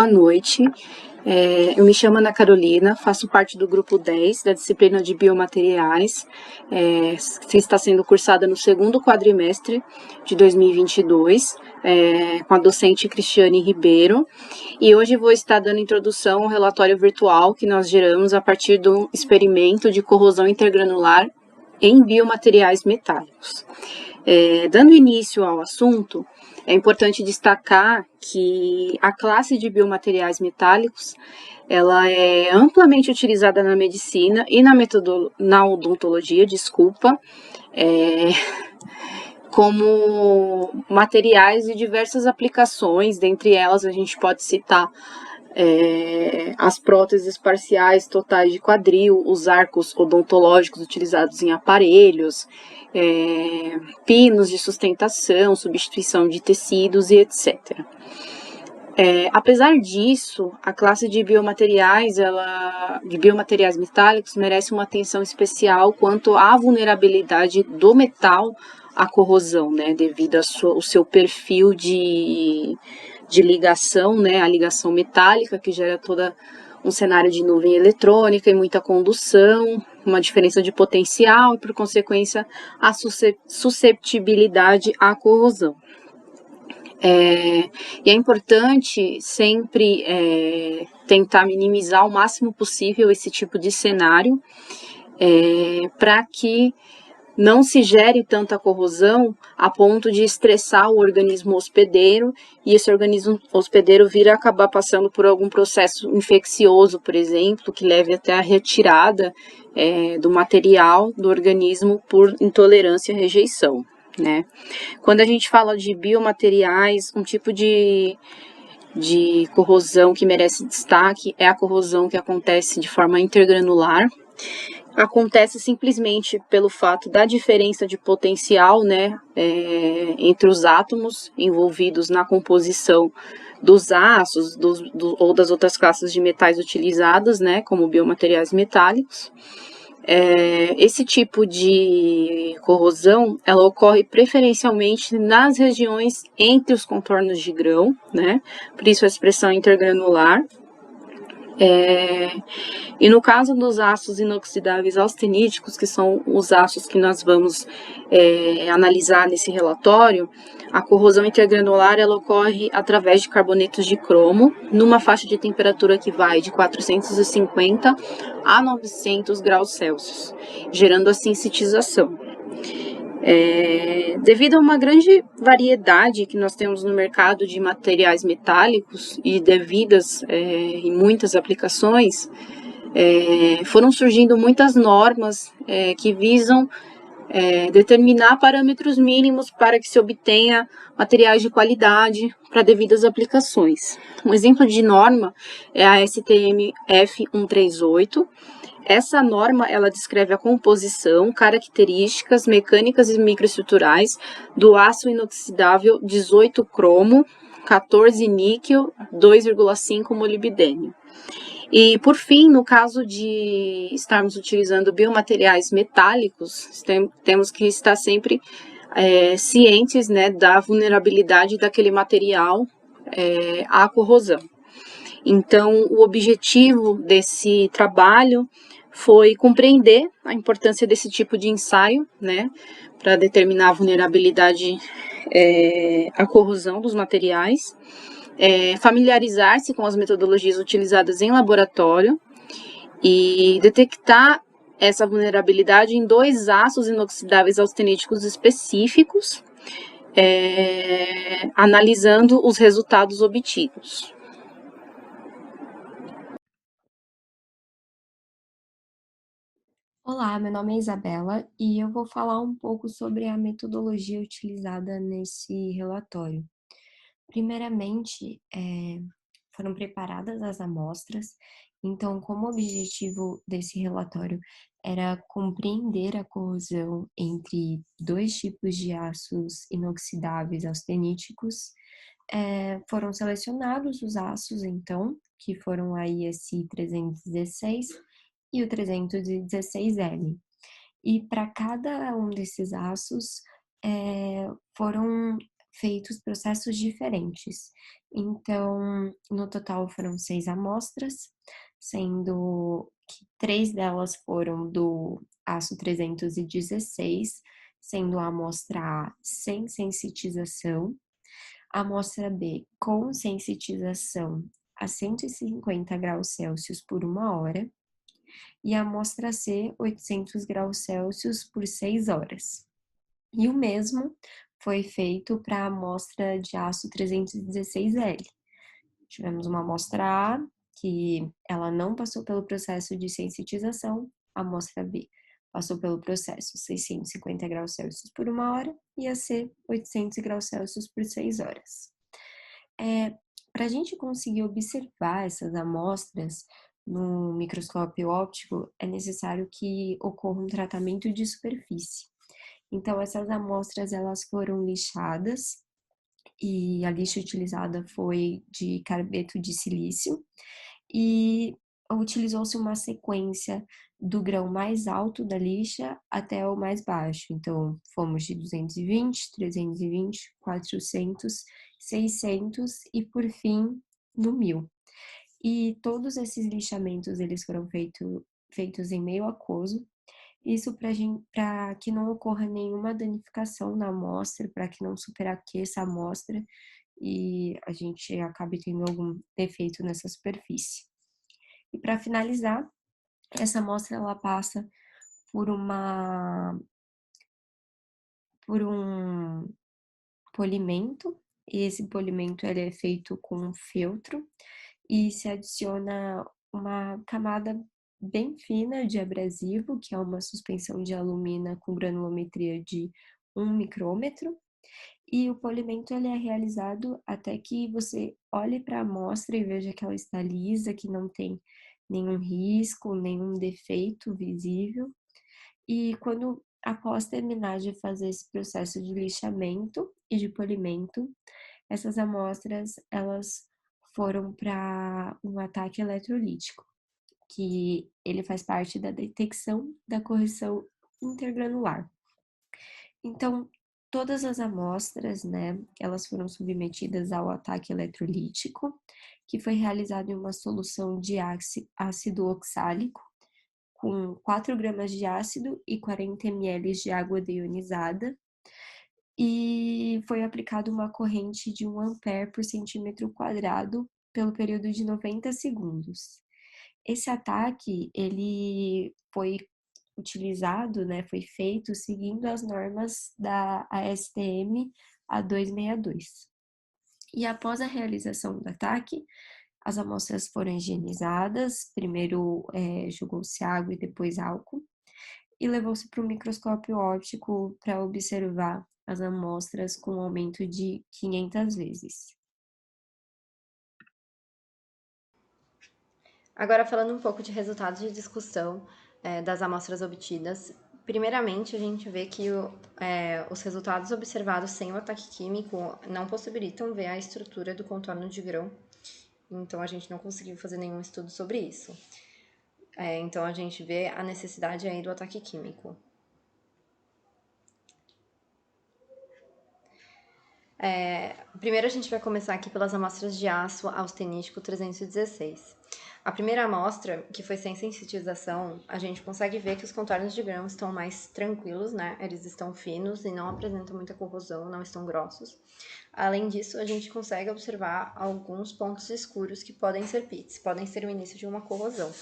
boa noite. Eu me chamo Ana Carolina, faço parte do grupo 10 da disciplina de biomateriais, que está sendo cursada no segundo quadrimestre de 2022, com a docente Cristiane Ribeiro. E hoje vou estar dando introdução ao relatório virtual que nós geramos a partir do experimento de corrosão intergranular em biomateriais metálicos. Dando início ao assunto, é importante destacar que a classe de biomateriais metálicos ela é amplamente utilizada na medicina e na odontologia, como materiais de diversas aplicações. Dentre elas a gente pode citar as próteses parciais totais de quadril, os arcos odontológicos utilizados em aparelhos, pinos de sustentação, substituição de tecidos e etc. Apesar disso, a classe de biomateriais metálicos merece uma atenção especial quanto à vulnerabilidade do metal à corrosão, né, devido ao seu perfil de ligação, né, a ligação metálica, que gera todo um cenário de nuvem eletrônica e muita condução, uma diferença de potencial e, por consequência, a susceptibilidade à corrosão. E é importante sempre tentar minimizar ao máximo possível esse tipo de cenário, para que não se gere tanta corrosão a ponto de estressar o organismo hospedeiro e esse organismo hospedeiro vir a acabar passando por algum processo infeccioso, por exemplo, que leve até a retirada do material do organismo por intolerância e rejeição, né? Quando a gente fala de biomateriais, um tipo de corrosão que merece destaque é a corrosão que acontece de forma intergranular. Acontece simplesmente pelo fato da diferença de potencial, né, entre os átomos envolvidos na composição dos aços ou das outras classes de metais utilizadas, né, como biomateriais metálicos. Esse tipo de corrosão, ela ocorre preferencialmente nas regiões entre os contornos de grão, né, por isso a expressão intergranular. E no caso dos aços inoxidáveis austeníticos, que são os aços que nós vamos analisar nesse relatório, a corrosão intergranular ela ocorre através de carbonetos de cromo, numa faixa de temperatura que vai de 450 a 900 graus Celsius, gerando a sensitização. Devido a uma grande variedade que nós temos no mercado de materiais metálicos e devidas em muitas aplicações, foram surgindo muitas normas que visam determinar parâmetros mínimos para que se obtenha materiais de qualidade para devidas aplicações. Um exemplo de norma é a STM F138. Essa norma, ela descreve a composição, características mecânicas e microestruturais do aço inoxidável 18 cromo, 14 níquel, 2,5 molibdênio. E, por fim, no caso de estarmos utilizando biomateriais metálicos, temos que estar sempre cientes, né, da vulnerabilidade daquele material à corrosão. Então, o objetivo desse trabalho foi compreender a importância desse tipo de ensaio, né, para determinar a vulnerabilidade à corrosão dos materiais, familiarizar-se com as metodologias utilizadas em laboratório e detectar essa vulnerabilidade em dois aços inoxidáveis austeníticos específicos, analisando os resultados obtidos. Olá, meu nome é Isabela e eu vou falar um pouco sobre a metodologia utilizada nesse relatório. Primeiramente, foram preparadas as amostras, então, como objetivo desse relatório era compreender a corrosão entre dois tipos de aços inoxidáveis austeníticos, foram selecionados os aços, então, que foram a ISI-316 e o 316L. E para cada um desses aços foram feitos processos diferentes. Então, no total foram 6 amostras, sendo que 3 delas foram do aço 316, sendo a amostra A sem sensitização, a amostra B com sensitização a 150 graus Celsius por 1 hora, e a amostra C 800 graus Celsius por 6 horas. E o mesmo foi feito para a amostra de aço 316L. Tivemos uma amostra A, que ela não passou pelo processo de sensitização, a amostra B passou pelo processo 650 graus Celsius por 1 hora e a C 800 graus Celsius por 6 horas. Para a gente conseguir observar essas amostras no microscópio óptico, é necessário que ocorra um tratamento de superfície. Então, essas amostras elas foram lixadas e a lixa utilizada foi de carbeto de silício e utilizou-se uma sequência do grão mais alto da lixa até o mais baixo. Então, fomos de 220, 320, 400, 600 e, por fim, no 1000. E todos esses lixamentos eles foram feitos em meio aquoso, isso para que não ocorra nenhuma danificação na amostra, para que não superaqueça a amostra e a gente acabe tendo algum defeito nessa superfície. E para finalizar, essa amostra ela passa por um polimento, e esse polimento ele é feito com feltro e se adiciona uma camada bem fina de abrasivo, que é uma suspensão de alumina com granulometria de 1 micrômetro, e o polimento ele é realizado até que você olhe para a amostra e veja que ela está lisa, que não tem nenhum risco, nenhum defeito visível. E quando, após terminar de fazer esse processo de lixamento e de polimento, essas amostras, elas foram para um ataque eletrolítico, que ele faz parte da detecção da correção intergranular. Então, todas as amostras, né, elas foram submetidas ao ataque eletrolítico, que foi realizado em uma solução de ácido oxálico, com 4 gramas de ácido e 40 ml de água deionizada, e foi aplicado uma corrente de 1 ampere por centímetro quadrado pelo período de 90 segundos. Esse ataque, ele foi utilizado, né, foi feito seguindo as normas da ASTM A262. E após a realização do ataque, as amostras foram higienizadas, primeiro jogou-se água e depois álcool, e levou-se para o microscópio óptico para observar as amostras com um aumento de 500 vezes. Agora, falando um pouco de resultados de discussão das amostras obtidas, primeiramente a gente vê que os resultados observados sem o ataque químico não possibilitam ver a estrutura do contorno de grão, então a gente não conseguiu fazer nenhum estudo sobre isso. Então a gente vê a necessidade aí do ataque químico. Primeiro a gente vai começar aqui pelas amostras de aço austenítico 316. A primeira amostra, que foi sem sensitização, a gente consegue ver que os contornos de grão estão mais tranquilos, né? Eles estão finos e não apresentam muita corrosão, não estão grossos. Além disso, a gente consegue observar alguns pontos escuros que podem ser pits, podem ser o início de uma corrosão.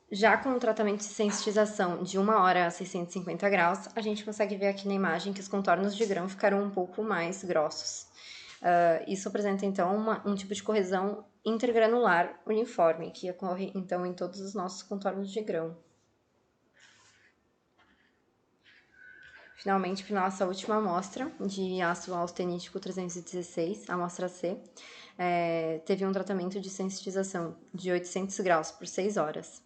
Já com o tratamento de sensitização de 1 hora a 650 graus, a gente consegue ver aqui na imagem que os contornos de grão ficaram um pouco mais grossos. Isso apresenta, então, um tipo de corrosão intergranular uniforme, que ocorre, então, em todos os nossos contornos de grão. Finalmente, para nossa última amostra de aço austenítico 316, a amostra C, teve um tratamento de sensitização de 800 graus por 6 horas.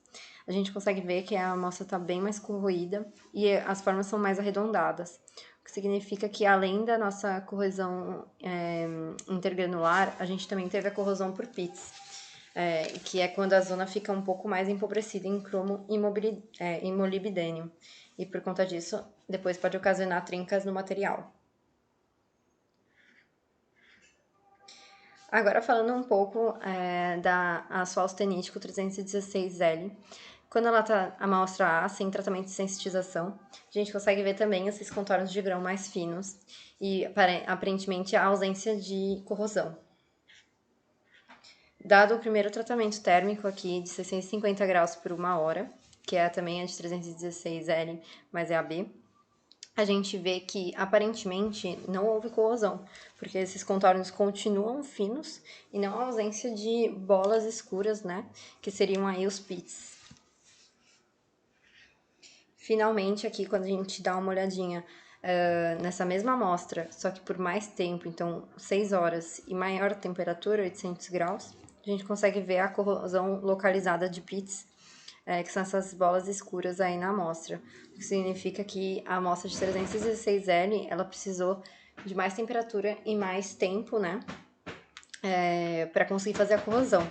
A gente consegue ver que a amostra está bem mais corroída e as formas são mais arredondadas, o que significa que além da nossa corrosão intergranular, a gente também teve a corrosão por pits, que é quando a zona fica um pouco mais empobrecida em cromo e molibdênio. E por conta disso, depois pode ocasionar trincas no material. Agora falando um pouco da aço austenítico 316L. Quando ela tá a amostra A, sem tratamento de sensitização, a gente consegue ver também esses contornos de grão mais finos e aparentemente a ausência de corrosão. Dado o primeiro tratamento térmico aqui de 650 graus por 1 hora, que é também a de 316L, mas é a B, a gente vê que aparentemente não houve corrosão, porque esses contornos continuam finos e não há ausência de bolas escuras, né, que seriam aí os pits. Finalmente, aqui, quando a gente dá uma olhadinha nessa mesma amostra, só que por mais tempo, então 6 horas e maior temperatura, 800 graus, a gente consegue ver a corrosão localizada de pits, que são essas bolas escuras aí na amostra. O que significa que a amostra de 316L, ela precisou de mais temperatura e mais tempo, né, para conseguir fazer a corrosão.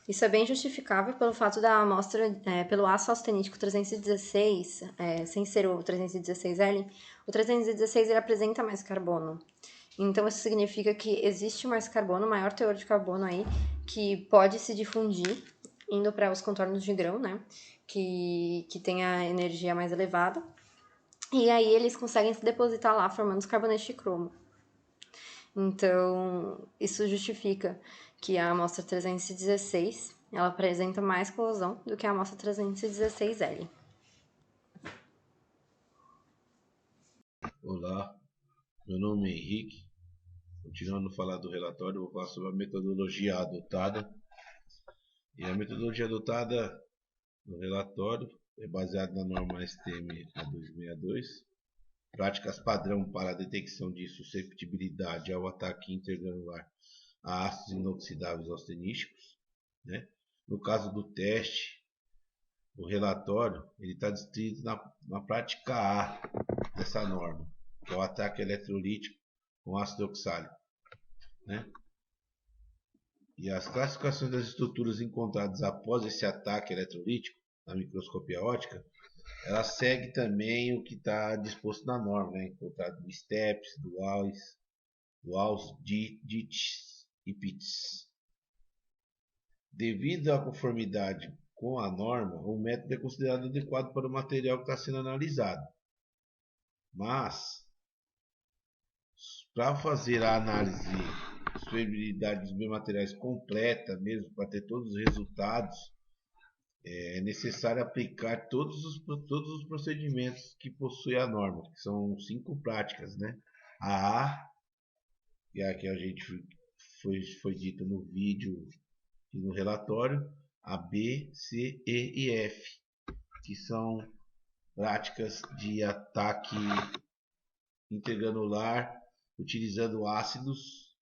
Isso é bem justificável pelo fato da amostra, pelo aço austenítico 316, sem ser o 316L, o 316 ele apresenta mais carbono. Então, isso significa que existe mais carbono, maior teor de carbono aí, que pode se difundir, indo para os contornos de grão, né, que tem a energia mais elevada. E aí, eles conseguem se depositar lá, formando os carbonetos de cromo. Então, isso justifica que a amostra 316 ela apresenta mais corrosão do que a amostra 316L. Olá, meu nome é Henrique. Continuando a falar do relatório, vou falar sobre a metodologia adotada. E a metodologia adotada no relatório é baseada na norma STM A262, práticas padrão para a detecção de susceptibilidade ao ataque intergranular a ácidos inoxidáveis austenísticos, né? No caso do teste, o relatório está descrito na prática A dessa norma, que é o ataque eletrolítico com ácido oxálico, né? E as classificações das estruturas encontradas após esse ataque eletrolítico na microscopia óptica, ela segue também o que está disposto na norma, né? Encontrado no STEPS, DITS e PITS. Devido à conformidade com a norma, o método é considerado adequado para o material que está sendo analisado. Mas, para fazer a análise de sustentabilidade dos biomateriais completa, mesmo para ter todos os resultados, é necessário aplicar todos os procedimentos que possui a norma, que são 5 práticas, né? A, que é a que a gente foi dita no vídeo e no relatório, a B, C, E e F, que são práticas de ataque intergranular utilizando ácidos,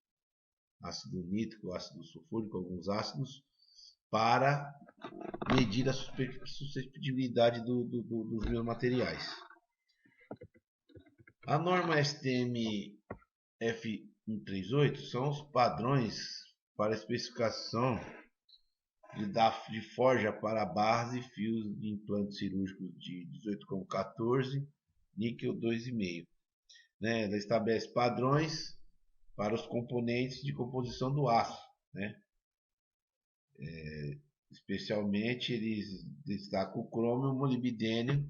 ácido nítrico, ácido sulfúrico, alguns ácidos, para medir a susceptibilidade dos biomateriais. A norma STM F138 são os padrões para especificação de forja para barras e fios de implantes cirúrgicos de 18,14, níquel 2,5. Né? Ela estabelece padrões para os componentes de composição do aço, né? Especialmente eles destacam o crômio, o molibdênio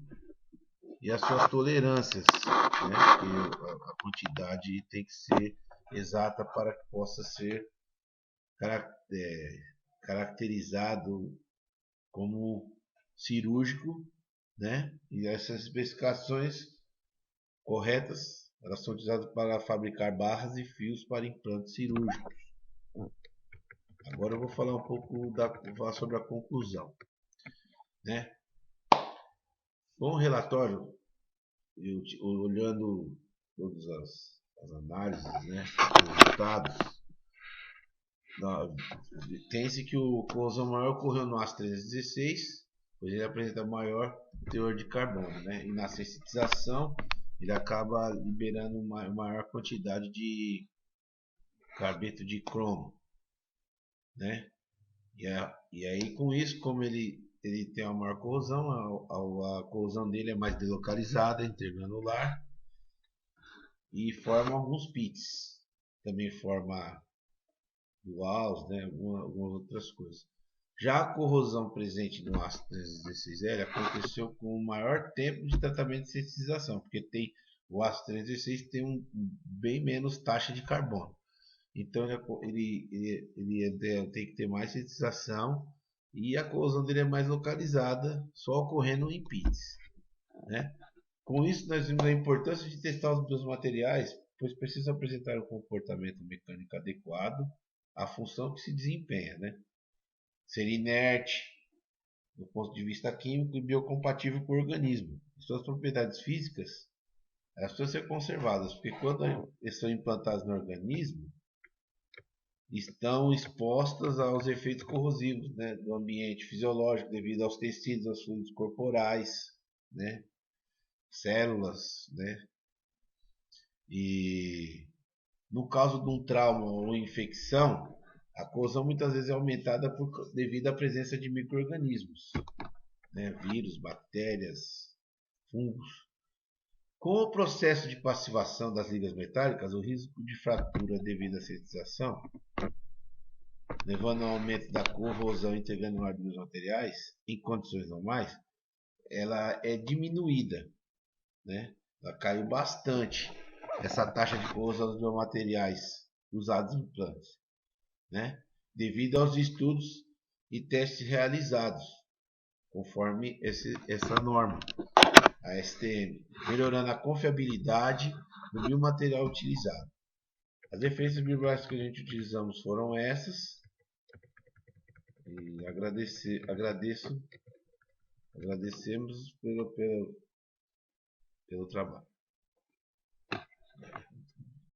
e as suas tolerâncias, né? Porque a quantidade tem que ser exata para que possa ser caracterizado como cirúrgico, né? E essas especificações corretas, elas são utilizadas para fabricar barras e fios para implantes cirúrgicos. Agora eu vou falar um pouco sobre a conclusão, né? Com o relatório, olhando todas as análises, né, os resultados, tem-se que a corrosão maior ocorreu no aço 316, pois ele apresenta maior teor de carbono, né? E na sensitização ele acaba liberando uma maior quantidade de carbeto de cromo, né? E aí com isso, como ele ele tem uma maior corrosão, a corrosão dele é mais delocalizada, intergranular, e forma alguns pits. Também forma duals, né, algumas outras coisas. Já a corrosão presente no ácido 316L aconteceu com o maior tempo de tratamento de sintetização, porque o ácido 316 tem bem menos taxa de carbono. Então ele tem que ter mais sintetização e a corrosão dele é mais localizada, só ocorrendo em pits, né? Com isso, nós vimos a importância de testar os biomateriais, pois precisam apresentar um comportamento mecânico adequado à função que se desempenha, né? Ser inerte, do ponto de vista químico, e biocompatível com o organismo. Suas propriedades físicas, elas precisam ser conservadas, porque quando eles são implantados no organismo, estão expostas aos efeitos corrosivos, né, do ambiente fisiológico, devido aos tecidos, aos fluidos corporais, né, células, né, e no caso de um trauma ou infecção, a corrosão muitas vezes é aumentada devido à presença de micro-organismos, né, vírus, bactérias, fungos. Com o processo de passivação das ligas metálicas, o risco de fratura devido à sintetização, levando ao aumento da corrosão intergranular dos materiais em condições normais, ela é diminuída, né? Ela caiu bastante, essa taxa de corrosão dos biomateriais usados em plantas, né? Devido aos estudos e testes realizados, conforme essa norma, a STM, melhorando a confiabilidade do biomaterial utilizado. As referências bibliográficas que a gente utilizamos foram essas. E agradecemos pelo trabalho.